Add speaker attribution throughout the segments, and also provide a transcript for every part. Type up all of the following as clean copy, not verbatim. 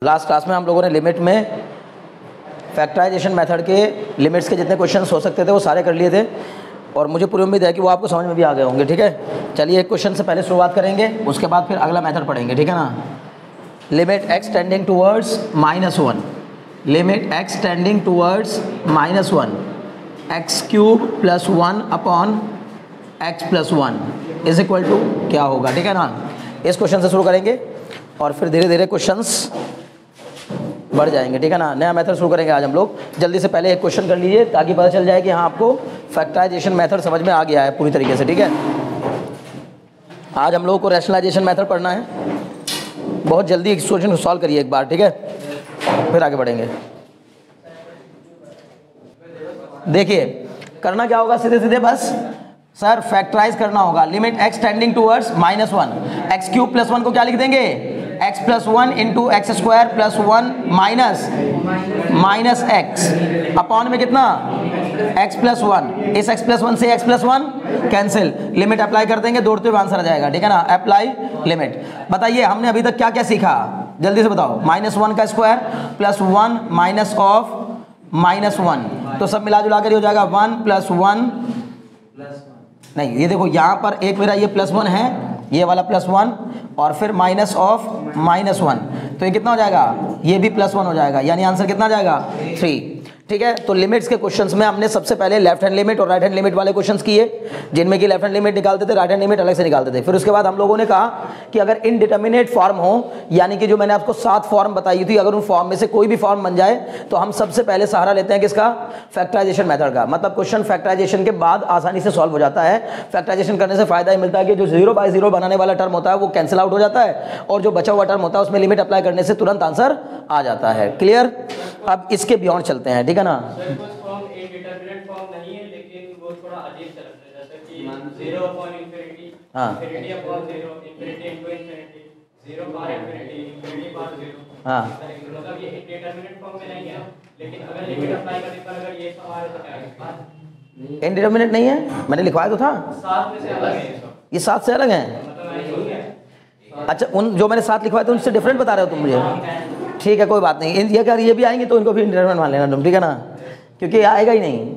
Speaker 1: Last class में हम लोगों ने लिमिट में फैक्टराइजेशन मेथड के लिमिट्स के जितने क्वेश्चंस हो सकते थे वो सारे कर लिए थे और मुझे पूरी उम्मीद है कि वो आपको समझ में भी आ गए होंगे। ठीक है, चलिए एक क्वेश्चन से पहले शुरुआत करेंगे, उसके बाद फिर अगला मेथड पढ़ेंगे। ठीक है ना। Limit x tending towards -1, limit x tending towards -1 x cube plus 1 upon x plus 1 is equal to क्या होगा। ठीक है ना। इस क्वेश्चन से शुरू करेंगे और फिर धीरे धीरे क्वेश्चंस बढ़ जाएंगे। ठीक है ना। नया मेथड शुरू करेंगे आज हम लोग। जल्दी से पहले एक क्वेश्चन कर लीजिए ताकि पता चल जाए कि हाँ आपको फैक्टराइजेशन मेथड समझ में आ गया है पूरी तरीके से। ठीक है, आज हम लोगों को रैशनलाइजेशन मेथड पढ़ना है। बहुत जल्दी इस क्वेश्चन को सॉल्व करिए एक बार। ठीक है, फिर आगे बढ़ेंगे। देखिए करना क्या होगा, सीधे सीधे बस सर फैक्टराइज करना होगा। Limit x tending towards -1 x cube plus 1 को क्या लिख देंगे, x plus 1 into x square plus 1 minus x upon में कितना एक्स प्लस 1। इस एक्स प्लस 1 से x plus 1 cancel, limit apply कर देंगे, दौड़ते हुए आंसर आ जाएगा। ठीक है ना। Apply limit. बताइए हमने अभी तक क्या क्या सीखा, जल्दी से बताओ। -1 का स्क्वायर प्लस 1 माइनस ऑफ -1, तो सब मिला जुला कर हो जाएगा 1 प्लस 1 नहीं, ये देखो यहाँ पर एक मेरा ये +1 है, ये वाला +1 और फिर माइनस ऑफ -1, तो ये कितना हो जाएगा, ये भी +1 हो जाएगा, यानी आंसर कितना आ जाएगा 3। ठीक है, तो लिमिट्स के क्वेश्चंस में हमने सबसे पहले लेफ्ट हैंड लिमिट और राइट हैंड लिमिट वाले क्वेश्चंस किए, जिनमें कि लेफ्ट हैंड लिमिट निकालते थे, राइट हैंड लिमिट अलग से निकालते थे। फिर उसके बाद हम लोगों ने कहा कि अगर इनडिटर्मिनेट फॉर्म हो, यानी कि जो मैंने आपको 7 फॉर्म बताई थी, अगर उन फॉर्म में से कोई भी फॉर्म बन जाए तो हम सबसे पहले सहारा लेते हैं किसका, फैक्टराइजेशन मेथड का। मतलब क्वेश्चन फैक्टराइजेशन के बाद आसानी से सॉल्व हो जाता है। फैक्टराइजेशन करने से फायदा ही मिलता है कि जो 0 बाय 0 बनाने वाला टर्म होता है वो कैंसिल आउट हो जाता है और जो बचा हुआ टर्म होता है उसमें लिमिट अप्लाई करने से तुरंत आंसर आ जाता है। क्लियर। अब इसके बियॉन्ड चलते हैं। ठीक है ना। इनडिटर्मिनेट नहीं है, मैंने लिखवाया तो था। 7 में से अलग है, ये 7 से अलग है। अच्छा, उन जो मैंने 7 लिखवाए थे उनसे डिफरेंट बता रहे हो तुम मुझे। ठीक है, कोई बात नहीं। ये अगर ये भी आएंगे तो इनको भी इंडिटरमिनेट मान लेना तुम। ठीक है ना, क्योंकि आएगा ही नहीं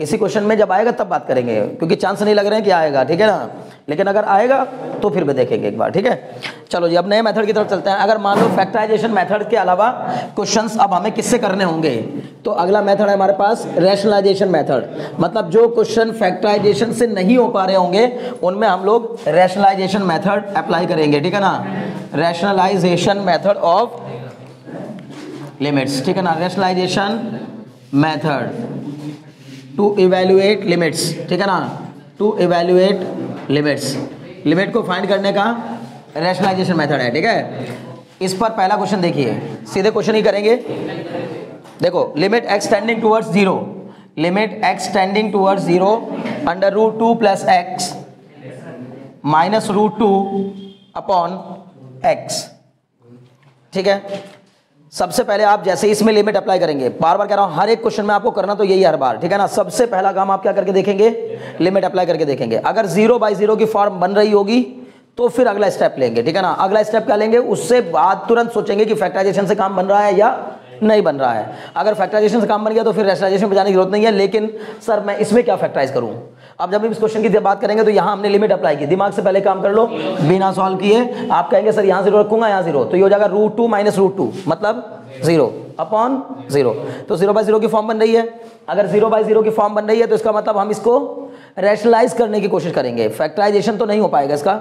Speaker 1: इसी क्वेश्चन में, जब आएगा तब बात करेंगे, क्योंकि चांस नहीं लग रहे हैं कि आएगा। ठीक है ना, लेकिन अगर आएगा तो फिर भी देखेंगे एक बार। ठीक है, चलो जी अब नए मेथड की तरफ चलते हैं। अगर मान लो फैक्टराइजेशन मेथड के अलावा क्वेश्चंस अब हमें किससे करने होंगे, तो अगला मेथड है हमारे पास रैशनलाइजेशन मेथड। मतलब जो क्वेश्चन फैक्टराइजेशन से नहीं हो पा रहे होंगे उनमें हम लोग रैशनलाइजेशन मेथड अप्लाई करेंगे। ठीक है ना, रैशनलाइजेशन मेथड ऑफ लिमिट्स। ठीक है ना, rationalisation method to evaluate limits. ठीक है ना, टू इवैल्यूएट लिमिट्स, लिमिट को फाइंड करने का रैशनलाइजेशन मेथड है। ठीक है, इस पर पहला क्वेश्चन देखिए, सीधे क्वेश्चन ही करेंगे। देखो limit x tending towards 0, limit x tending towards 0 √2 plus x minus √2 upon x. ठीक है, सबसे पहले आप जैसे इसमें लिमिट अप्लाई करेंगे, बार बार कह रहा हूं हर एक क्वेश्चन में आपको करना तो यही हर बार। ठीक है ना, सबसे पहला काम आप क्या करके देखेंगे, लिमिट अप्लाई करके देखेंगे। अगर 0 बाय 0 की फॉर्म बन रही होगी तो फिर अगला स्टेप लेंगे। ठीक है ना, अगला स्टेप क्या लेंगे, उससे बाद तुरंत सोचेंगे कि फैक्टराइजेशन से काम बन रहा है या नहीं बन रहा है। अगर फैक्टराइजेशन से काम बन गया तो फिर रैशनलाइजेशन पे जाने की जरूरत नहीं है। लेकिन सर मैं इसमें क्या फैक्टराइज करूं, अब जब हम इस क्वेश्चन की बात करेंगे तो यहाँ हमने लिमिट अप्लाई की, दिमाग से पहले काम कर लो बिना सॉल्व किए। आप कहेंगे सर यहाँ 0 रखूंगा, यहाँ 0, तो ये हो जाएगा √2 माइनस √2 मतलब 0 अपॉन 0। तो 0 बाय 0 की फॉर्म बन रही है। अगर 0 बाय 0 की फॉर्म बन रही है तो इसका मतलब हम इसको रैशनलाइज करने की कोशिश करेंगे। फैक्टराइजेशन तो नहीं हो पाएगा इसका,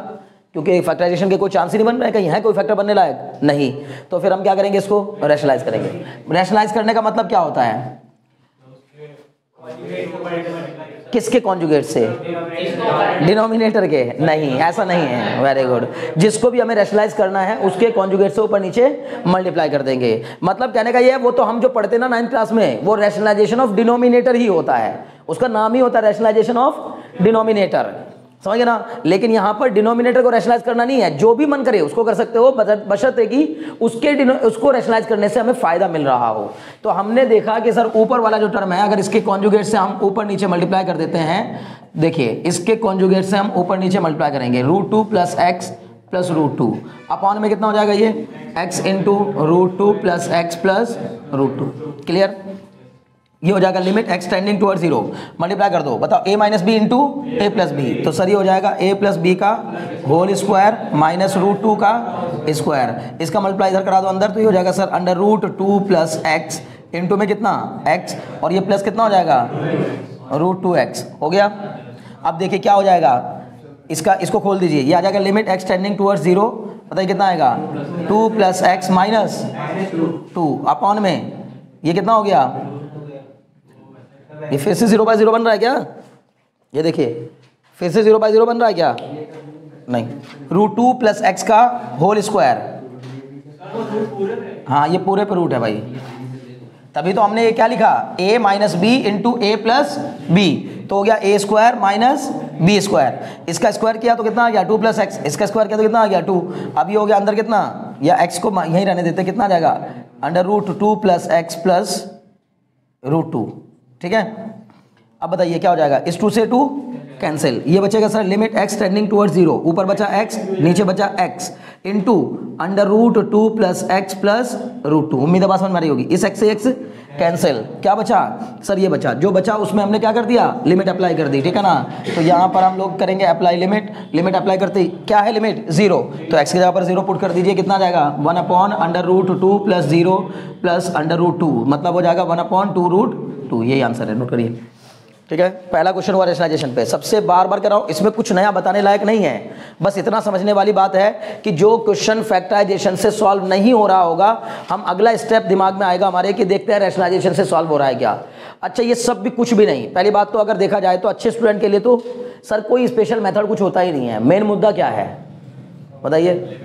Speaker 1: क्योंकि फैक्टराइजेशन के कोई चांस ही नहीं बन रहा है, कहीं है कोई फैक्टर बनने लायक नहीं। तो फिर हम क्या करेंगे, इसको रैशनलाइज करेंगे। रैशनलाइज करने का मतलब क्या होता है, किसके कॉन्जुगेट से, डिनोमिनेटर के। नहीं, ऐसा नहीं है। वेरी गुड, जिसको भी हमें रैशनलाइज करना है उसके कॉन्जुगेट से ऊपर नीचे मल्टीप्लाई कर देंगे। मतलब कहने का ये है, वो तो हम जो पढ़ते ना 9th क्लास में, वो रैशनलाइजेशन ऑफ डिनोमिनेटर ही होता है, उसका नाम ही होता है रैशनलाइजेशन ऑफ डिनोमिनेटर। समझ गए ना। लेकिन यहाँ पर डिनोमिनेटर को रैशनलाइज करना नहीं है, जो भी मन करे उसको कर सकते हो, बशर्ते कि उसको रैशनलाइज करने से हमें फायदा मिल रहा हो। तो हमने देखा कि सर ऊपर वाला जो टर्म है, अगर इसके कॉन्जुगेट से हम ऊपर नीचे मल्टीप्लाई कर देते हैं, देखिए इसके कॉन्जुगेट से हम ऊपर नीचे मल्टीप्लाई करेंगे, √2 plus x plus root 2 upon में कितना हो जाएगा ये x into root 2 plus x plus root 2। Clear? ये हो जाएगा limit x tending towards 0, multiply कर दो, बताओ a minus b into a plus b, तो सर ये हो जाएगा a प्लस बी का होल स्क्वायर माइनस रूट 2 का स्क्वायर, इसका मल्टीप्लाई इधर करा दो अंदर, तो ये हो जाएगा sir under root 2 plus x into में कितना x, और ये प्लस कितना हो जाएगा रूट 2x हो गया। अब देखिए क्या हो जाएगा, इसको खोल दीजिए, ये आ जाएगा लिमिट x टेंडिंग टुवर्ड्स 0, बताइए कितना आएगा 2 प्लस एक्स माइनस 2 अपॉन में ये कितना हो गया, ये फिर से 0/0 बन रहा है क्या, ये देखिए फिर से 0/0 बन रहा है क्या, नहीं, रूट 2 प्लस एक्स का होल स्क्वायर, हाँ ये पूरे पे रूट है भाई, तभी तो हमने ये क्या लिखा a minus b into a plus b, तो हो गया a square minus b square, इसका स्क्वायर किया तो कितना आ गया 2 प्लस एक्स, इसका स्क्वायर किया तो कितना आ गया 2, अब ये हो गया अंदर कितना, या x को यहीं रहने देते, कितना आ जाएगा under root 2 plus x plus root 2। ठीक है, अब बताइए क्या हो जाएगा, इस 2 से 2 कैंसिल, ये बचेगा sir limit x tending towards 0, ऊपर बचा x नीचे बचा x into under root 2 plus x plus root 2, उम्मीद है बात समझ में आ रही होगी, इस x से x कैंसिल, क्या बचा सर ये बचा, जो बचा उसमें हमने क्या कर दिया लिमिट अप्लाई कर दी, ठीक है ना, तो यहाँ पर हम लोग करेंगे अप्लाई लिमिट, लिमिट अप्लाई करते ही क्या है लिमिट 0, तो x की जगह पर 0 पुट कर दीजिए, कितना आ जाएगा 1 upon under root 2 plus 0 plus under root 2, मतलब हो जाएगा 1 अपॉन 2 रूट 2, यही आंसर है, नोट करिए। ठीक है, पहला क्वेश्चन हुआ रैशनलाइजेशन पे, सबसे बार बार कर रहा हूँ, इसमें कुछ नया बताने लायक नहीं है, बस इतना समझने वाली बात है कि जो क्वेश्चन फैक्टराइजेशन से सॉल्व नहीं हो रहा होगा, हम अगला स्टेप दिमाग में आएगा हमारे कि देखते हैं रैशनलाइजेशन से सॉल्व हो रहा है क्या। अच्छा ये सब भी कुछ भी नहीं, पहली बात तो अगर देखा जाए तो अच्छे स्टूडेंट के लिए तो सर कोई स्पेशल मेथड कुछ होता ही नहीं है, मेन मुद्दा क्या है बताइए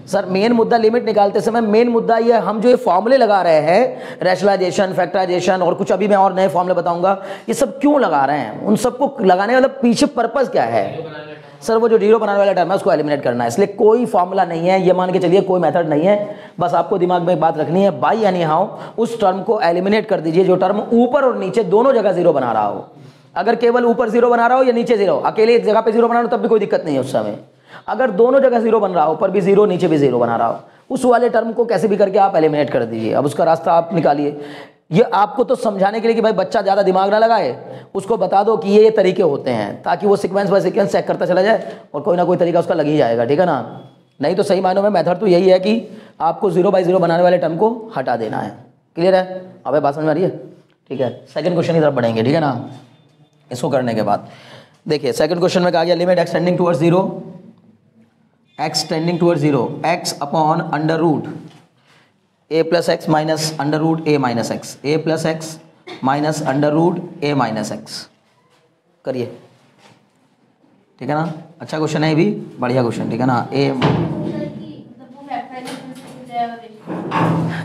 Speaker 1: सर, मेन मुद्दा लिमिट निकालते समय मेन मुद्दा ये, हम जो ये फॉर्मूले लगा रहे हैं रैशनलाइजेशन फैक्टराइजेशन और कुछ अभी मैं और नए फॉर्मूले बताऊंगा, ये सब क्यों लगा रहे हैं, उन सबको लगाने वाला पीछे पर्पस क्या है सर, वो जो जीरो बनाने वाला टर्म है उसको एलिमिनेट करना है, इसलिए कोई फॉर्मूला नहीं है, ये मान के चलिए कोई मेथड नहीं है, बस आपको दिमाग में एक बात रखनी है, बाई एनी हाउ उस टर्म को एलिमिनेट कर दीजिए जो टर्म ऊपर और नीचे दोनों जगह जीरो बना रहा हो, अगर केवल ऊपर जीरो बना रहा हो या नीचे जीरो, अकेले एक जगह पे जीरो बना रहा हो तब भी कोई दिक्कत नहीं है उस समय, अगर दोनों जगह जीरो बन रहा हो, ऊपर भी जीरो नीचे भी जीरो बना रहा हो, उस वाले टर्म को कैसे भी करके आप एलिमिनेट कर दीजिए, अब उसका रास्ता आप निकालिए। ये आपको तो समझाने के लिए कि भाई बच्चा ज़्यादा दिमाग ना लगाए, उसको बता दो कि ये तरीके होते हैं, ताकि वो सीक्वेंस बाय सीक्वेंस चेक करता चला जाए और कोई ना कोई तरीका उसका लग ही जाएगा, ठीक है ना। नहीं तो सही मायनों में मेथड तो यही है कि आपको 0/0 बनाने वाले टर्म को हटा देना है। क्लियर है? अब बात समझ में आ रही है? ठीक है, सेकंड क्वेश्चन की तरफ बढ़ेंगे, ठीक है ना। इसको करने के बाद देखिए सेकंड क्वेश्चन में कहा गया limit x tending towards 0, x tending towards 0 x upon under root a plus x minus under root a minus x, a plus x minus under root a minus x. करिए, ठीक है ना। अच्छा question है, ये भी बढ़िया क्वेश्चन, ठीक है ना। ए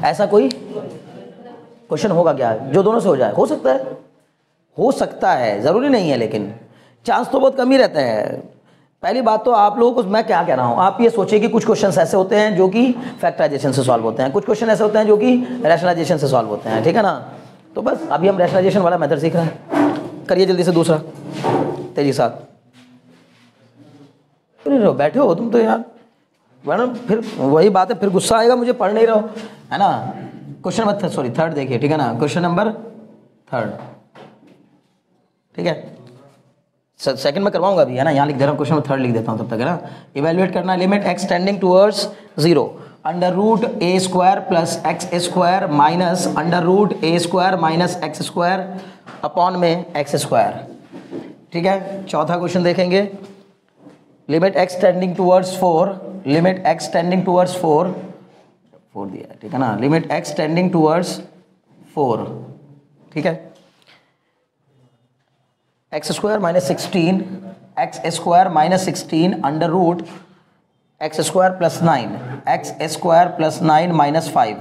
Speaker 1: ऐसा कोई क्वेश्चन होगा क्या जो दोनों से हो जाए? हो सकता है, हो सकता है, ज़रूरी नहीं है, लेकिन चांस तो बहुत कम ही रहता है। पहली बात तो आप लोगों को मैं क्या कह रहा हूँ, आप ये सोचिए कि कुछ क्वेश्चंस ऐसे होते हैं जो कि फैक्टराइजेशन से सॉल्व होते हैं, कुछ क्वेश्चन ऐसे होते हैं जो कि रैशनलाइजेशन से सॉल्व होते हैं, ठीक है ना। तो बस अभी हम रैशनलाइजेशन वाला मेथड सीख रहे हैं। करिए जल्दी से दूसरा, तेजी साथ। बैठे हो तुम तो यार, मैडम फिर वही बात है, फिर गुस्सा आएगा मुझे, पढ़ नहीं रहो, है ना। क्वेश्चन नंबर सॉरी थर्ड देखिए, ठीक है ना। क्वेश्चन नंबर थर्ड, ठीक है। सेकंड में करवाऊंगा अभी, है ना। यहाँ लिख दे रहा हूँ, क्वेश्चन नंबर थर्ड लिख देता हूँ तब तक, है ना। इवेल्युएट करना limit x tending towards 0 under root a square plus x square minus under root a square minus x square upon में एक्स स्क्वायर, ठीक है। चौथा क्वेश्चन देखेंगे, limit x tending towards 4, limit x tending towards 4 दिया है, ठीक है ना। लिमिट एक्स टेंडिंग टुवर्ड्स 4, ठीक है। X square minus 16 x square minus 16 under root x square plus 9 x square plus 9 minus 5,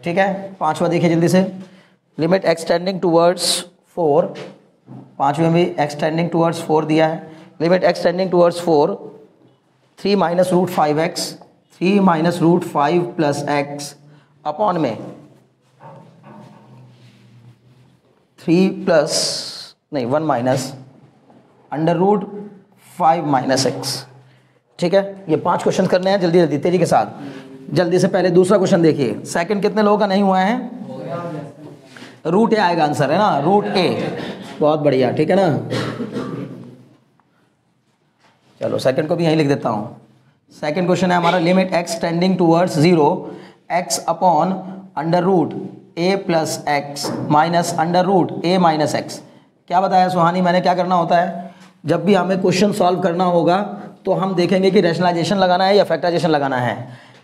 Speaker 1: ठीक है। पांचवा देखिए जल्दी से, लिमिट एक्स टेंडिंग टुवर्ड्स 4, पांचवें में भी एक्स टेंडिंग टुवर्ड्स 4 दिया है। Limit x tending towards 4 3 minus root 5x, 3 minus root 5 plus x upon में 3 प्लस नहीं 1 minus under root 5 minus x, ठीक है, ये 5 क्वेश्चन करने हैं जल्दी जल्दी तेजी के साथ। जल्दी से पहले दूसरा क्वेश्चन देखिए। सेकंड कितने लोगों का नहीं हुआ है? रूट ए आएगा आंसर, है ना, रूट ए। बहुत बढ़िया, ठीक है ना। चलो सेकंड को भी यहीं लिख देता हूँ। सेकंड क्वेश्चन है हमारा, limit x tending towards 0 x upon under root a plus x minus under root a minus x. क्या बताया सुहानी मैंने, क्या करना होता है जब भी हमें क्वेश्चन सॉल्व करना होगा तो हम देखेंगे कि रैशनलाइजेशन लगाना है या फैक्टराइजेशन लगाना है।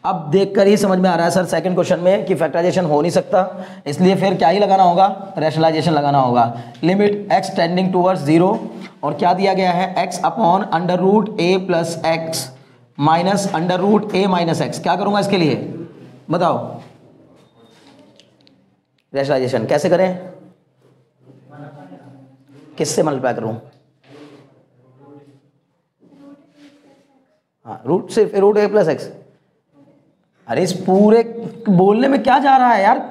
Speaker 1: अब देखकर ही समझ में आ रहा है सर सेकंड क्वेश्चन में कि फैक्टराइजेशन हो नहीं सकता, इसलिए फिर क्या ही लगाना होगा, रैशनलाइजेशन लगाना होगा। लिमिट एक्स टेंडिंग टूवर्ड्स 0 और क्या दिया गया है, x upon under root a plus x minus under root a minus x. क्या करूँगा इसके लिए बताओ, रैशनलाइजेशन कैसे करें, किससे मल्टीप्लाई करूँ? हाँ, रूट से रूट ए प्लस एक्स। अरे इस पूरे बोलने में क्या जा रहा है यार,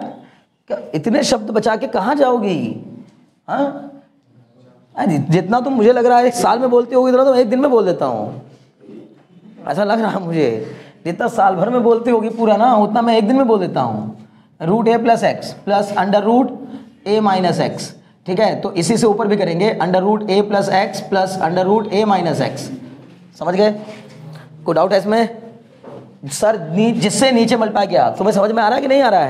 Speaker 1: इतने शब्द बचा के कहाँ जाओगी? हाँ, जितना तुम मुझे लग रहा है 1 साल में बोलती होगी, इतना तो 1 दिन में बोल देता हूँ, ऐसा लग रहा है मुझे। जितना साल भर में बोलती होगी पूरा ना, उतना मैं 1 दिन में बोल देता हूँ। Root a plus x plus under root a minus x, ठीक है। तो इसी से ऊपर भी करेंगे, under root a plus x plus under root a minus x. समझ गए? कोई डाउट है इसमें? सर जिससे नीचे मल्टीप्लाई किया, तुम्हें समझ में आ रहा है कि नहीं आ रहा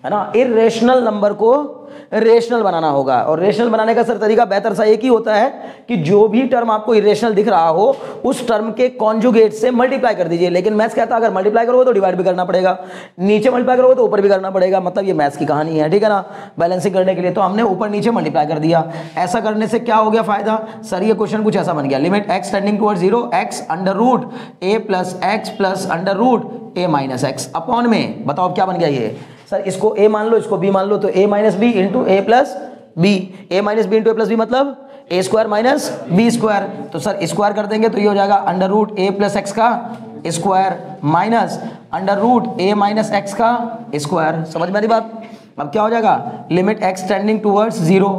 Speaker 1: है ना? इर्रेशनल नंबर को रेशनल बनाना होगा, और रेशनल बनाने का सर तरीका बेहतर सा एक ही होता है कि जो भी टर्म आपको इर्रेशनल दिख रहा हो उस टर्म के कॉन्जुगेट से मल्टीप्लाई कर दीजिए। लेकिन मैथ्स कहता है अगर मल्टीप्लाई करोगे तो डिवाइड भी करना पड़ेगा, नीचे मल्टीप्लाई करोगे तो ऊपर भी करना पड़ेगा। मतलब ये मैथ्स की कहानी है, ठीक है ना, बैलेंसिंग करने के लिए। तो हमने ऊपर नीचे मल्टीप्लाई कर दिया। ऐसा करने से क्या हो गया फायदा सर, ये क्वेश्चन कुछ ऐसा बन गया, limit x tending towards 0 x under root a plus x plus under root a minus x upon में, बताओ अब क्या बन गया ये सर, इसको a मान लो, इसको b मान लो, तो a minus b into a plus b, a minus b into a plus b मतलब a square minus b square. तो सर स्क्वायर कर देंगे तो ये हो जाएगा under root a plus x का square minus under root a minus x का स्क्वायर। समझ में आ रही बात? अब क्या हो जाएगा, लिमिट एक्स टेंडिंग टूवर्ड्स 0,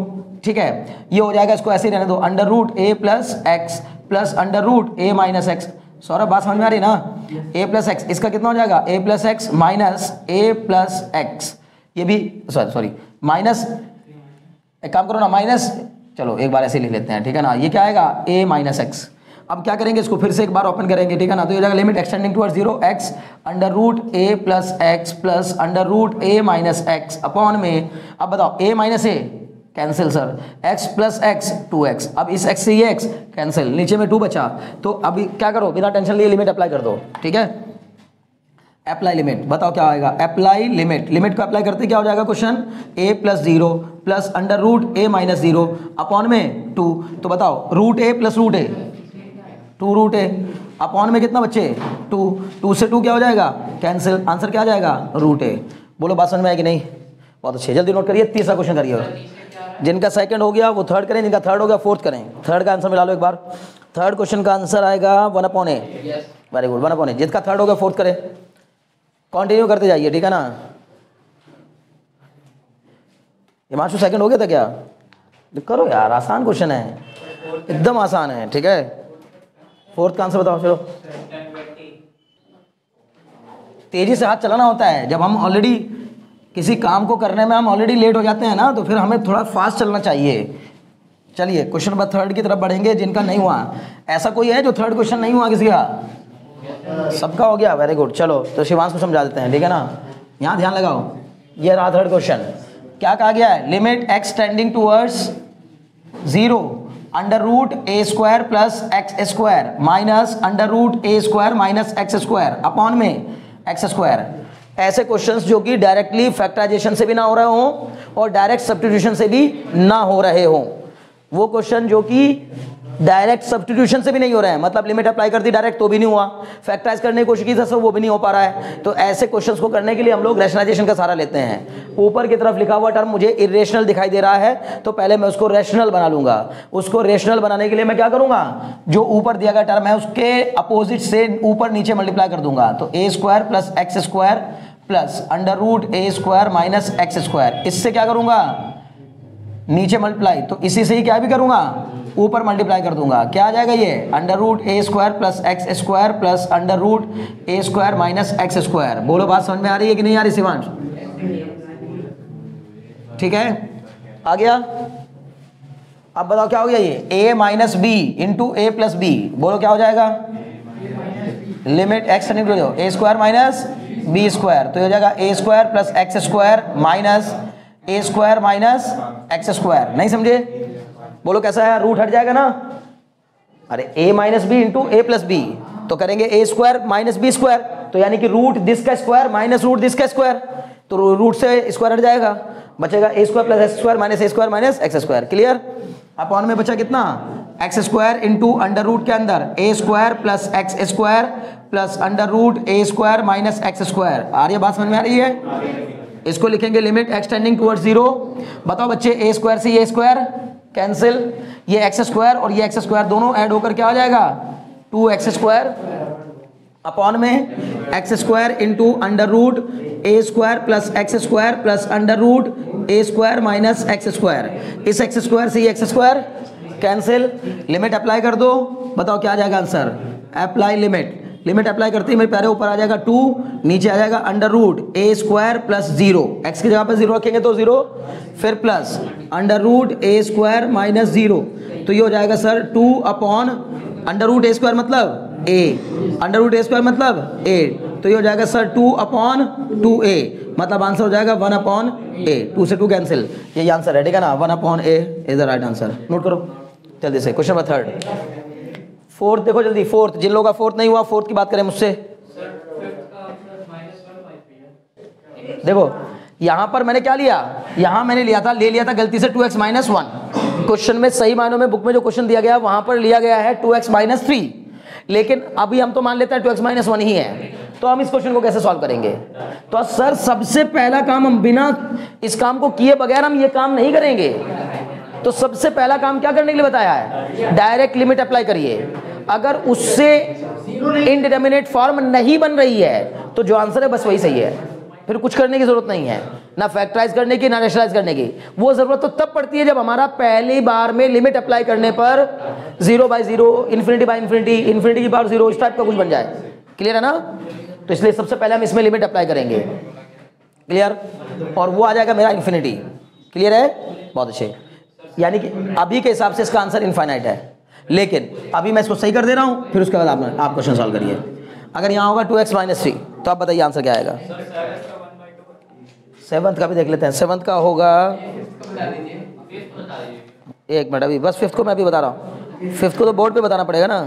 Speaker 1: ठीक है, ये हो जाएगा, इसको ऐसे ही रहने दो, under root a plus x plus under root a minus x. Saurabh बात समझ में आ रही ना? ए प्लस एक्स, इसका कितना हो जाएगा, ए प्लस एक्स माइनस ए प्लस एक्स, ये भी सॉरी माइनस, एक काम करो ना माइनस, चलो एक बार ऐसे लिख लेते हैं, ठीक है ना, ये क्या आएगा ए माइनस एक्स। अब क्या करेंगे, इसको फिर से एक बार ओपन करेंगे, ठीक है ना, तो ये जाएगा limit x tending towards 0 x under root a plus x plus under root a minus x upon में, अब बताओ a minus a cancel sir, x plus x 2x, अब इस x से ये x कैंसिल, नीचे में 2 बचा। तो अभी क्या करो, बिना टेंशन लिए लिमिट अप्लाई कर दो, ठीक है, अप्लाई लिमिट, बताओ क्या आएगा, अप्लाई लिमिट, लिमिट को अप्लाई करते क्या हो जाएगा question, a plus 0 plus under root a minus 0 upon में 2, तो बताओ root a plus root a 2 root a upon में कितना बच्चे 2, 2 से 2 क्या हो जाएगा कैंसिल, आंसर क्या आ जाएगा रूट ए। बोलो बात समझ में आएगी नहीं? बहुत अच्छे, जल्दी नोट करिए, तीसरा क्वेश्चन करिए। जिनका सेकंड हो गया वो थर्ड करें, जिनका थर्ड हो गया फोर्थ करें। थर्ड का आंसर मिला लो एक बार, थर्ड क्वेश्चन का आंसर आएगा 1/a, वेरी गुड 1/a। जिसका थर्ड हो गया फोर्थ करें, कंटिन्यू करते जाइए, ठीक है ना। हिमांशु सेकंड हो गया था क्या? करो यार, आसान क्वेश्चन है, एकदम आसान है, ठीक है। फोर्थ का आंसर बताओ, चलो तेजी से हाथ चलाना होता है, जब हम ऑलरेडी किसी काम को करने में हम ऑलरेडी लेट हो जाते हैं ना, तो फिर हमें थोड़ा फास्ट चलना चाहिए। चलिए क्वेश्चन नंबर थर्ड की तरफ बढ़ेंगे, जिनका नहीं हुआ, ऐसा कोई है जो थर्ड क्वेश्चन नहीं हुआ किसी का? सबका हो गया, वेरी गुड। चलो तो शिवांश को समझा देते हैं, ठीक है ना, यहाँ ध्यान लगाओ, ये रहा थर्ड क्वेश्चन। क्या कहा गया है, limit x tending towards 0 under root a square plus x square minus under root a square minus x square upon में एक्स स्क्वायर। ऐसे क्वेश्चंस जो कि डायरेक्टली फैक्टराइजेशन से भी ना हो रहे हो और डायरेक्ट सब्स्टिट्यूशन से भी ना हो रहे हो, वो क्वेश्चन जो कि डायरेक्ट सब्स्टिट्यूशन से भी नहीं हो रहे हैं, मतलब लिमिट अप्लाई कर दी डायरेक्ट तो भी नहीं हुआ, फैक्टराइज करने की कोशिश की सर वो भी नहीं हो पा रहा है। तो ऐसे क्वेश्चंस को करने के लिए हम लोग रैशनलाइजेशन का सहारा लेते हैं। ऊपर की तरफ लिखा हुआ टर्म मुझे इरेशनल दिखाई दे रहा है, तो पहले मैं उसको रैशनल बना लूंगा। उसको रैशनल बनाने के लिए मैं क्या करूंगा, जो ऊपर दिया गया टर्म है उसके अपोजिट से ऊपर नीचे मल्टीप्लाई कर दूंगा। तो a square plus x square plus under root a square minus x square, इससे क्या करूंगा नीचे मल्टीप्लाई, तो इसी से ही क्या भी करूंगा ऊपर मल्टीप्लाई कर दूंगा, क्या आ जाएगा ये under root a square plus x square plus under root a square minus x square. बोलो बात समझ में आ रही है कि नहीं आ रही शिवांश? ठीक है, आ गया। अब बताओ क्या हो गया ये a minus b into a plus b. बोलो क्या हो जाएगा? Limit x tending to a square minus b square, तो ये हो जाएगा a square plus x square minus a square minus x square. नहीं समझे? बोलो कैसा है? रूट हट जाएगा ना। अरे a minus b into a plus b, तो करेंगे a square minus b square, तो यानी कि रूट दिस का स्क्वायर माइनस रूट दिस का स्क्वायर, तो रूट से स्क्वायर हट जाएगा, बचेगा a square plus x square minus a square minus x square. Clear? Upon में बचा कितना? X square into under root के अंदर a square plus x square plus under root a square minus x square. आ रही है बात समझ में? आ रही है। इसको लिखेंगे लिमिट एक्स टेंडिंग टुवर्ड्स 0। बताओ बच्चे ए स्क्वायर से ये स्क्वायर कैंसिल, ये एक्स स्क्वायर और ये एक्स स्क्वायर दोनों ऐड होकर क्या हो जाएगा? 2x स्क्वायर अपॉन में x square into under root a square plus x square plus under root a square minus x square. इस एक्स स्क्वायर से ये x square cancel, limit apply कर दो। बताओ क्या आ जाएगा answer? Apply limit. Limit apply करते ही मेरे प्यारे ऊपर आ जाएगा 2, नीचे आ जाएगा under root a square plus 0, एक्स की जगह पर 0 रखेंगे तो 0, फिर plus under root a square minus 0, तो ये हो जाएगा sir 2 upon under root a square मतलब a, under root a square मतलब a, तो ये हो जाएगा सर 2 अपॉन 2a, मतलब आंसर हो जाएगा 1 अपॉन a। 2 से 2 कैंसिल, ये आंसर है, ठीक है ना? 1 upon a is the right answer. Note करो जल्दी से। क्वेश्चन नंबर 3 फोर्थ देखो जल्दी। फोर्थ, जिन लोगों का फोर्थ नहीं हुआ फोर्थ की बात करें मुझसे। देखो यहां पर मैंने क्या लिया, यहां मैंने ले लिया था गलती से 2x माइनस 1। क्वेश्चन में सही मायनों में बुक में जो क्वेश्चन दिया गया वहां पर लिया गया है 2x माइनस 3, लेकिन अभी हम तो मान लेते हैं 2x माइनस 1 ही है, तो हम इस क्वेश्चन को कैसे सॉल्व करेंगे? तो सर सबसे पहला काम, हम बिना इस काम को किए बगैर हम ये काम नहीं करेंगे। तो सबसे पहला काम क्या करने के लिए बताया है? डायरेक्ट लिमिट अप्लाई करिए। अगर उससे इनडिटरमिनेट फॉर्म नहीं बन रही है तो जो आंसर है बस वही सही है, फिर कुछ करने की जरूरत नहीं है, ना फैक्टराइज करने की ना रेशनलाइज करने की। वो जरूरत तो तब पड़ती है जब हमारा पहली बार में लिमिट अप्लाई करने पर 0/0, इन्फिनिटी बाय इन्फिनिटी, इन्फिनिटी की पावर 0, इस टाइप का कुछ बन जाए। क्लियर है ना? तो इसलिए सबसे पहले हम इसमें लिमिट अप्लाई करेंगे। क्लियर? और वो आ जाएगा मेरा इन्फिनिटी। क्लियर है? बहुत अच्छे। यानी कि अभी के हिसाब से इसका आंसर इनफाइनाइट है, लेकिन अभी मैं इसको सही कर दे रहा हूं, फिर उसके बाद आप क्वेश्चन सॉल्व करिए। अगर यहाँ होगा 2x माइनस 3, तो आप बताइए आंसर क्या आएगा? 7th का भी देख लेते हैं। 7th का होगा, एक मिनट, अभी बस 5th को मैं अभी बता रहा हूँ। 5th को तो बोर्ड पे बताना पड़ेगा ना।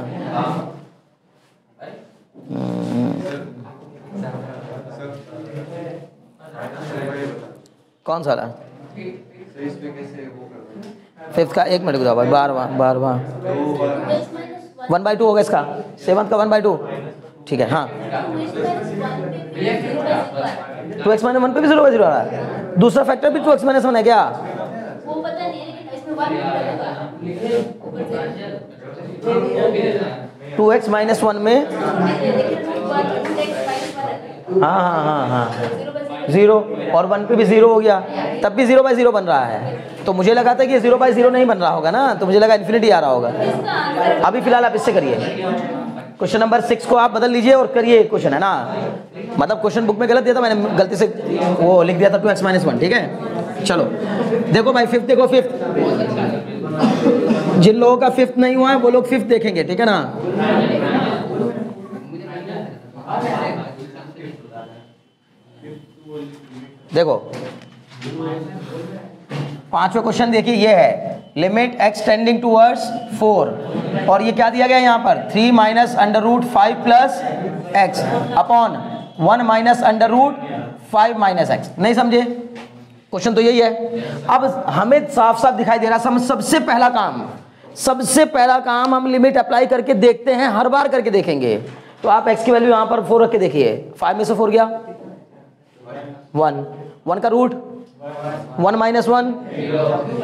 Speaker 1: कौन सा रहा? 5th का, एक मिनट गुजरा भाई, 12वां 1/2 होगा इसका। 7th का 1/2, ठीक है। हाँ 2x माइनस 1 पे भी 0/0 आ रहा है। दूसरा फैक्टर भी 2x माइनस 1 है क्या? वो पता नहीं है, लेकिन इसमें 2x माइनस 1 में हाँ 0 और 1 पे भी 0 हो गया, तब भी 0/0 बन रहा है। तो मुझे लगा था कि ये 0/0 नहीं बन रहा होगा ना, तो मुझे लगा इन्फिनिटी आ रहा होगा। अभी फिलहाल आप इससे करिए। क्वेश्चन नंबर 6 को आप बदल लीजिए और करिए क्वेश्चन, है ना? मतलब क्वेश्चन बुक में गलत दिया था मैंने, गलती से वो लिख दिया था 2x माइनस 1, ठीक है? चलो देखो भाई 5th देखो। 5th, जिन लोगों का 5th नहीं हुआ है वो लोग 5th देखेंगे, ठीक है ना? देखो 5वां क्वेश्चन देखिए, ये है लिमिट x टेंडिंग टूवर्ड्स 4, और ये क्या दिया गया है यहाँ पर? 3 minus under root 5 plus x upon 1 minus under root 5 minus x. नहीं समझे? क्वेश्चन तो यही है। अब हमें साफ साफ दिखाई दे रहा है, सबसे पहला काम हम लिमिट अप्लाई करके देखते हैं, हर बार करके देखेंगे। तो आप x की वैल्यू यहाँ पर 4 रख के देखिए। 5 में से 4 गया 1 का रूट 1 माइनस 1,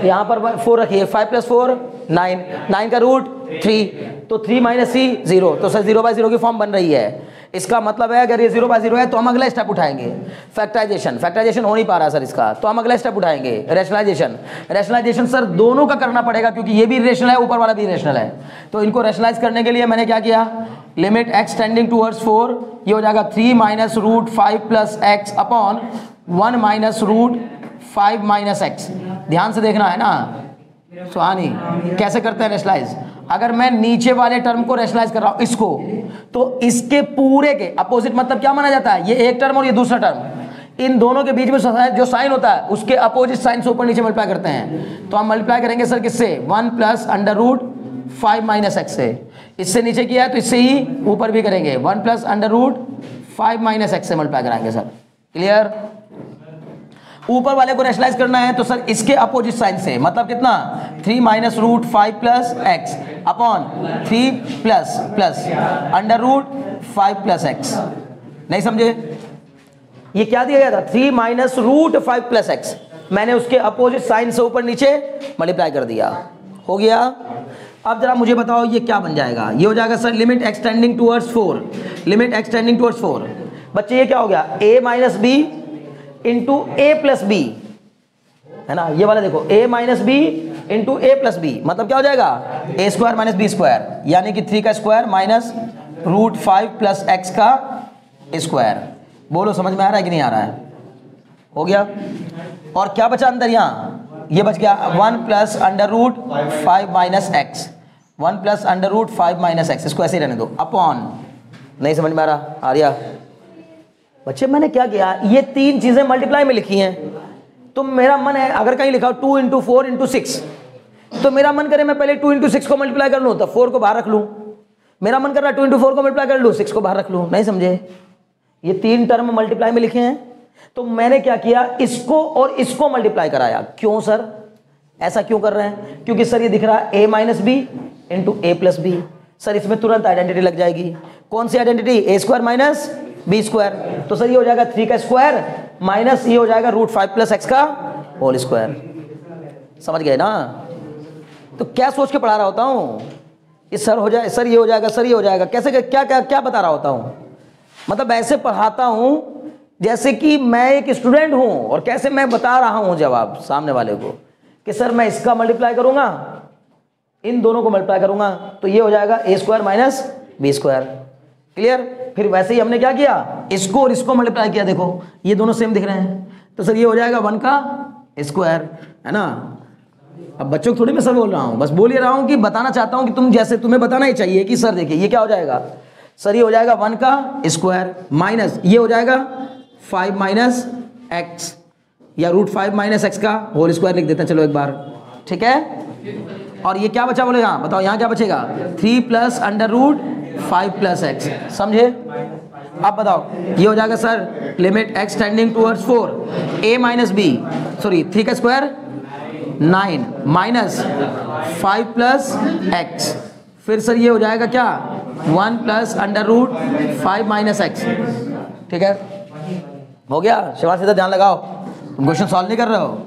Speaker 1: यहाँ पर 4 रखिए, 5 प्लस 4 9 का रूट 3, तो 3 माइनस 3 0, तो सर 0/0 की फॉर्म बन रही है। इसका मतलब है अगर ये 0/0 है तो हम अगला स्टेप उठाएंगे फैक्टराइजेशन। फैक्टराइजेशन हो नहीं पा रहा सर इसका, तो हम अगला स्टेप उठाएंगे रैशनलाइजेशन। रैशनलाइजेशन सर दोनों का करना पड़ेगा क्योंकि ये भी रेशनल है, ऊपर वाला भी रेशनल है। तो इनको रैशनलाइज करने के लिए मैंने क्या किया, लिमिट x टेंडिंग टूवर्ड्स 4, ये हो जाएगा 3 - √5 + x अपॉन 1 - √5 - x। ध्यान से देखना है ना सुहानी, कैसे करते हैं रैशनलाइज। अगर मैं नीचे वाले टर्म को रैशनलाइज कर रहा हूं इसको, तो इसके पूरे के अपोजिट मतलब क्या माना जाता है, ये एक टर्म और ये दूसरा टर्म, इन दोनों के बीच में जो साइन होता है उसके अपोजिट साइन से ऊपर नीचे मल्टीप्लाई करते हैं। तो हम मल्टीप्लाई करेंगे सर किससे, 1 + √5 - x से। इससे नीचे किया है तो इससे ही ऊपर भी करेंगे, 1 + √5 - x से मल्टीप्लाई कराएंगे सर। क्लियर। ऊपर वाले को रैशनलाइज करना है तो सर इसके अपोजिट साइन से, मतलब कितना, 3 - √5 + x अपॉन 3 प्लस √5 + x। नहीं समझे, ये क्या दिया गया था, 3 - √5 + x, मैंने उसके अपोजिट साइन से ऊपर नीचे मल्टीप्लाई कर दिया, हो गया। अब जरा मुझे बताओ ये क्या बन जाएगा, ये हो जाएगा sir limit x tending towards 4, limit x tending towards 4। बच्चे ये क्या हो गया, a - b into a + b, है ना, ये वाला देखो a - b into a + b, मतलब क्या हो जाएगा, a² - b², यानी कि 3 का स्क्वायर माइनस √5 + x का स्क्वायर। बोलो समझ में आ रहा है कि नहीं आ रहा है, हो गया। और क्या बचा अंदर, यहाँ ये बच गया 1 + √5 - x, 1 + √5 - x, इसको ऐसे ही रहने दो, अपॉन, नहीं समझ में आ रहा, आ रहा बच्चे। मैंने क्या किया, ये तीन चीजें मल्टीप्लाई में लिखी हैं, तो मेरा मन है अगर कहीं लिखा हो 2 × 4 × 6, तो मेरा मन करे मैं पहले 2 × 6 को मल्टीप्लाई कर लूँ, तब 4 को बाहर रख लूँ। मेरा मन कर रहा है 2 × 4 को मल्टीप्लाई कर लूँ, 6 को बाहर रख लूँ। नहीं समझे, ये तीन टर्म मल्टीप्लाई में लिखे हैं, तो मैंने क्या किया, इसको और इसको मल्टीप्लाई कराया। क्यों सर, ऐसा क्यों कर रहे हैं, क्योंकि सर ये दिख रहा है a - b into a + b, sir इसमें तुरंत आइडेंटिटी लग जाएगी। कौन सी आइडेंटिटी, a² - b², तो सर ये हो जाएगा 3 का स्क्वायर माइनस ये हो जाएगा √5 + x का होल स्क्वायर। समझ गए ना, तो क्या सोच के पढ़ा रहा होता हूँ, ये सर हो जाए, सर ये हो जाएगा, सर ये हो जाएगा, कैसे क्या क्या क्या बता रहा होता हूँ, मतलब ऐसे पढ़ाता हूँ जैसे कि मैं एक स्टूडेंट हूँ, और कैसे मैं बता रहा हूँ जवाब सामने वाले को कि सर मैं इसका मल्टीप्लाई करूंगा, इन दोनों को मल्टीप्लाई करूंगा, तो ये हो जाएगा a² - b²। क्लियर। फिर वैसे ही हमने क्या किया, इसको और इसको मल्टीप्लाई किया, देखो ये दोनों सेम दिख रहे हैं, तो सर ये हो जाएगा 1 का स्क्वायर, है ना। अब बच्चों को थोड़ी मैं सर बोल रहा हूँ, बस बोल ही रहा हूँ कि बताना चाहता हूँ कि तुम जैसे तुम्हें बताना ही चाहिए कि सर देखिए ये क्या हो जाएगा, सर ये हो जाएगा 1 का स्क्वायर माइनस ये हो जाएगा 5 - x या √5 - x का होल स्क्वायर लिख देते हैं, चलो एक बार, ठीक है। और ये क्या बचा बोले, यहाँ बताओ, यहाँ क्या बचेगा, 3 + √5 + x, समझे। अब बताओ ये हो जाएगा sir limit x tending towards 4, a - b, sorry 3 का स्क्वायर 9 माइनस 5 + x, फिर सर ये हो जाएगा क्या, 1 + √5 - x, ठीक है, हो गया। शिवाश इधर ध्यान लगाओ, तुम क्वेश्चन सॉल्व नहीं कर रहे हो।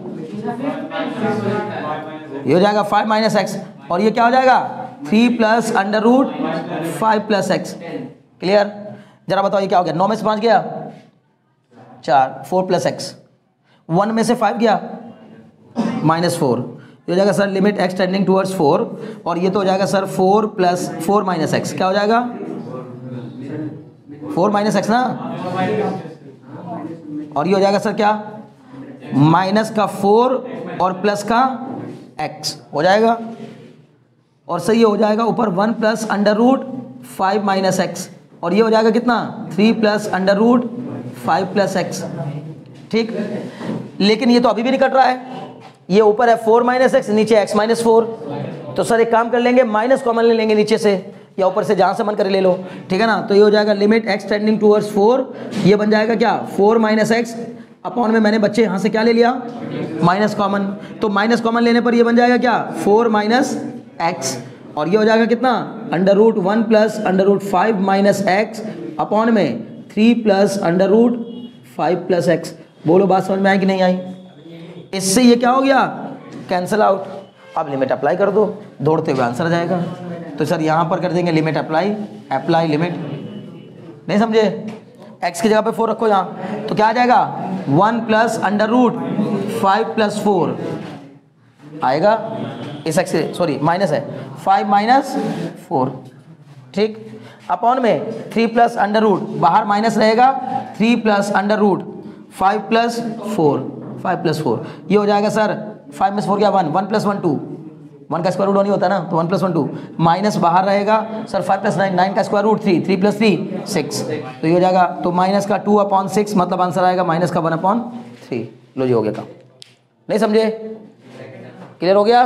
Speaker 1: ये हो जाएगा 5 - x, और ये क्या हो जाएगा 3 + √5 + x। क्लियर। जरा बताओ ये क्या हो गया, 9 में से 5 गया 4, 4 + x, 1 में से 5 गया -4, ये हो जाएगा sir limit x tending towards 4, और ये तो हो जाएगा सर 4 + 4 - x, क्या हो जाएगा 4 - x ना, और ये हो जाएगा सर क्या, माइनस का 4 और प्लस का x हो जाएगा, और सर ये हो जाएगा ऊपर 1 + √5 - x, और ये हो जाएगा कितना 3 + √5 + x, ठीक। लेकिन ये तो अभी भी नहीं कट रहा है, ये ऊपर है 4 - x, नीचे x - 4, तो सर एक काम कर लेंगे, माइनस कॉमन ले लेंगे नीचे से या ऊपर से, जहाँ से मन करे ले लो, ठीक है ना। तो ये हो जाएगा लिमिट x टेंडिंग टूवर्ड्स 4, ये बन जाएगा क्या 4 - x अपॉन में मैंने बच्चे यहाँ से क्या ले लिया माइनस कॉमन, तो माइनस कॉमन लेने पर ये बन जाएगा क्या 4 - x, और ये हो जाएगा कितना √1 + √5 - x अपॉन में 3 + √5 + x। बोलो बात समझ में आई कि नहीं आई। इससे ये क्या हो गया, कैंसिल आउट। अब लिमिट अप्लाई कर दो, दौड़ते हुए आंसर आ जाएगा। तो सर यहाँ पर कर देंगे लिमिट अप्लाई, अप्लाई लिमिट, नहीं समझे? x की जगह पे 4 रखो यहाँ, तो क्या आ जाएगा 1 प्लस अंडर रूट 5 प्लस 4 आएगा इस x से, सॉरी माइनस है 5 माइनस 4, ठीक, अपॉन में 3 प्लस अंडर रूट, बाहर माइनस रहेगा 3 plus under root 5 plus 4, 5 plus 4 ये हो जाएगा सर 5 में 4 क्या 1, 1 प्लस 1 2, 1 का स्क्वायर रूट नहीं होता ना, तो 1 प्लस 1 2 माइनस बाहर रहेगा सर 5 प्लस 9, 9 का स्क्वायर रूट 3, 3 प्लस 3 6, तो ये हो जाएगा, तो माइनस का 2/6 मतलब आंसर आएगा माइनस का 1/3। लो जी हो गया काम, नहीं समझे? क्लियर हो गया?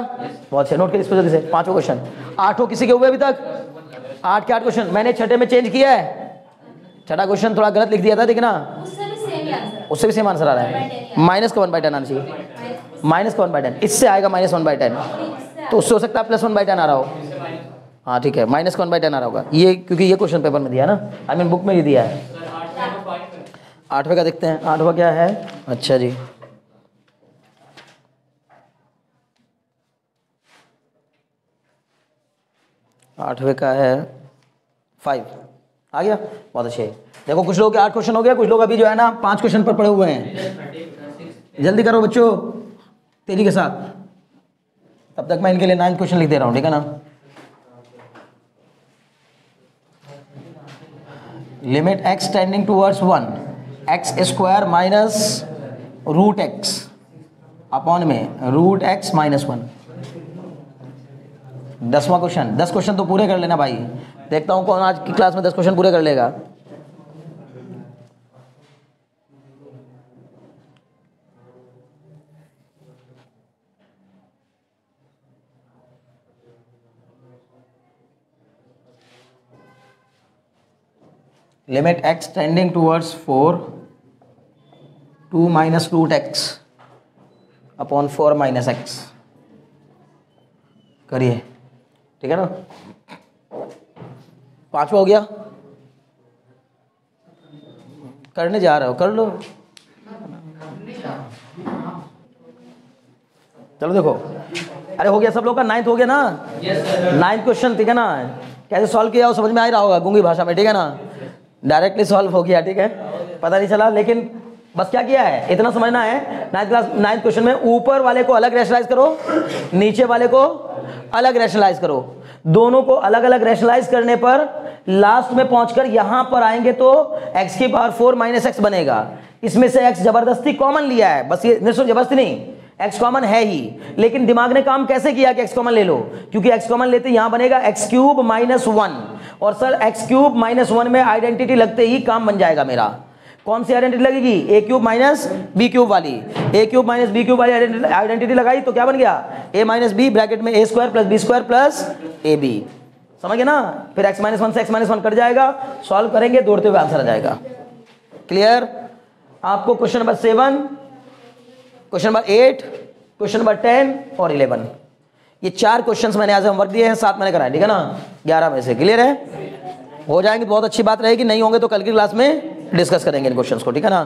Speaker 1: बहुत अच्छे, नोट करिए इसको जल्दी से। 5 क्वेश्चन, 8 किसी के हुए अभी तक? 8 के 8 क्वेश्चन, मैंने छठे में चेंज किया है, छठा क्वेश्चन थोड़ा गलत लिख दिया था, देखना उससे भी सेम आंसर आ रहा है, माइनस का 1/10 आना चाहिए, माइनस का 1/10, इससे आएगा माइनस 1/10, तो उससे हो सकता है प्लस 1/10 आ रहा हो, हाँ ठीक है, माइनस का 1/10 आ रहा होगा ये, क्योंकि ये क्वेश्चन पेपर में दिया है ना, आई मीन बुक में ही दिया है। 8वें का देखते हैं, 8वां क्या है? अच्छा जी, आठवें का है 5, आ गया, बहुत अच्छे। देखो कुछ लोग के 8 क्वेश्चन हो गया, कुछ लोग अभी जो है ना 5 क्वेश्चन पर पड़े हुए हैं, जल्दी करो बच्चों तेजी के साथ, तब तक मैं इनके लिए 9th क्वेश्चन लिख दे रहा हूँ, ठीक है ना। Limit x tending towards 1 x square minus root x upon में रूट x माइनस 1। 10वां क्वेश्चन, 10 क्वेश्चन तो पूरे कर लेना भाई, देखता हूँ कौन आज की क्लास में 10 क्वेश्चन पूरे कर लेगा। Limit x tending towards 4 2 minus root x upon 4 minus x, करिए, ठीक है ना। 5वां हो गया, करने जा रहे हो कर लो, चलो देखो, अरे हो गया सब लोग का, 9th हो गया ना, 9th क्वेश्चन, ठीक है ना। कैसे सॉल्व किया वो समझ में आ ही रहा होगा गूंगी भाषा में, ठीक है ना, डायरेक्टली सॉल्व हो गया, ठीक है, पता नहीं चला, लेकिन बस क्या किया है इतना समझना है। 9th क्वेश्चन में ऊपर वाले को अलग रैशनलाइज करो, नीचे वाले को अलग रैशनलाइज करो, दोनों को अलग अलग रैशनलाइज करने पर लास्ट में पहुंचकर यहां पर आएंगे तो x की पावर 4 माइनस एक्स बनेगा। इसमें से x जबरदस्ती कॉमन लिया है, बस ये जबरदस्ती नहीं, x कॉमन है ही, लेकिन दिमाग ने काम कैसे किया कि x कॉमन ले लो, क्योंकि x कॉमन लेते यहां बनेगा x क्यूब माइनस 1, और सर x क्यूब माइनस 1 में आइडेंटिटी लगते ही काम बन जाएगा मेरा। कौन सी आइडेंटिटी लगेगी? a cube minus b cube वाली, a cube minus b cube वाली आइडेंटिटी लगाई तो क्या बन गया, a माइनस बी ब्रैकेट में a square plus b square plus a b, समझ गए ना। फिर x माइनस 1 से x माइनस 1 कट जाएगा, सॉल्व करेंगे दौड़ते हुए आंसर आ जाएगा। क्लियर? आपको question number 7, question number 8, question number 10 और 11, ये 4 क्वेश्चंस मैंने आज होमवर्क दिए हैं, 7 मैंने कराए, ठीक है ना, 11 में से। क्लियर है? हो जाएंगे, बहुत अच्छी बात रहेगी, नहीं होंगे तो कल की क्लास में डिस्कस करेंगे इन क्वेश्चंस को, ठीक है ना।